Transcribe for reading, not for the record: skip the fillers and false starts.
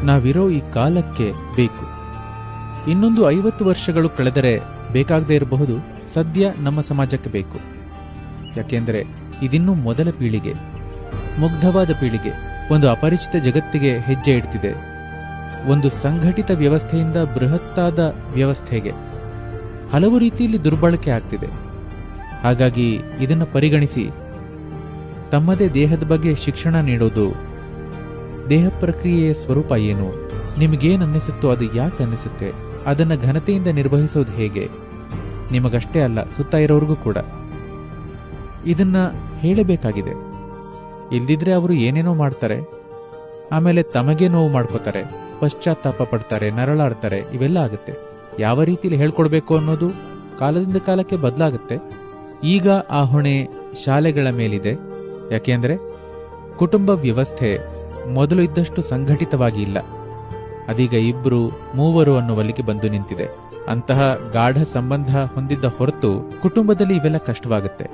ನಾವಿರೋ ಈ ಕಾಲಕ್ಕೆ ಬೇಕು. ಇನ್ನೊಂದು 50 ವರ್ಷಗಳು ಕಳೆದರೆ ಬೇಕಾಗದೇ ಇರಬಹುದು, ಸದ್ಯ ನಮ್ಮ ಸಮಾಜಕ್ಕೆ ಬೇಕು. ಯಾಕೆಂದರೆ ಇದಿನ್ನೂ ಮೊದಲ ಪೀಳಿಗೆ, ಮುಗ್ಧವಾದ ಪೀಳಿಗೆ. ಒಂದು ಅಪರಿಚಿತ ಜಗತ್ತಿಗೆ ಹೆಜ್ಜೆ ಇಡ್ತಿದೆ. ಒಂದು ಸಂಘಟಿತ ವ್ಯವಸ್ಥೆಯಿಂದ ಬೃಹತ್ತಾದ ವ್ಯವಸ್ಥೆಗೆ ಹಲವು ರೀತಿಯಲ್ಲಿ ದುರ್ಬಳಕೆ ಆಗ್ತಿದೆ. ಹಾಗಾಗಿ ಇದನ್ನು ಪರಿಗಣಿಸಿ ತಮ್ಮದೇ ದೇಹದ ಬಗ್ಗೆ ಶಿಕ್ಷಣ ನೀಡೋದು, ದೇಹ ಪ್ರಕ್ರಿಯೆಯ ಸ್ವರೂಪ ಏನು, ನಿಮಗೇನನ್ನಿಸುತ್ತೋ ಅದು ಯಾಕೆ ಅನ್ನಿಸುತ್ತೆ, ಅದನ್ನು ಘನತೆಯಿಂದ ನಿರ್ವಹಿಸೋದು ಹೇಗೆ, ನಿಮಗಷ್ಟೇ ಅಲ್ಲ ಸುತ್ತ ಇರೋರಿಗೂ ಕೂಡ ಇದನ್ನ ಹೇಳಬೇಕಾಗಿದೆ. ಇಲ್ದಿದ್ರೆ ಅವರು ಏನೇನೋ ಮಾಡ್ತಾರೆ, ಆಮೇಲೆ ತಮಗೆ ನೋವು ಮಾಡ್ಕೋತಾರೆ, ಪಶ್ಚಾತ್ತಾಪ ಪಡ್ತಾರೆ, ನರಳಾಡ್ತಾರೆ. ಇವೆಲ್ಲ ಆಗುತ್ತೆ. ಯಾವ ರೀತಿಯಲ್ಲಿ ಹೇಳ್ಕೊಡ್ಬೇಕು ಅನ್ನೋದು ಕಾಲದಿಂದ ಕಾಲಕ್ಕೆ ಬದಲಾಗುತ್ತೆ. ಈಗ ಆ ಹೊಣೆ ಶಾಲೆಗಳ ಮೇಲಿದೆ. ಯಾಕೆಂದ್ರೆ ಕುಟುಂಬ ವ್ಯವಸ್ಥೆ ಮೊದಲು ಇದ್ದಷ್ಟು ಸಂಘಟಿತವಾಗಿ ಇಲ್ಲ. ಅದೀಗ 2, 3 ಅನ್ನುವಲ್ಲಿಗೆ ಬಂದು ನಿಂತಿದೆ. ಅಂತಹ ಗಾಢ ಸಂಬಂಧ ಹೊಂದಿದ್ದ ಹೊರತು ಕುಟುಂಬದಲ್ಲಿ ಇವೆಲ್ಲ ಕಷ್ಟವಾಗುತ್ತೆ.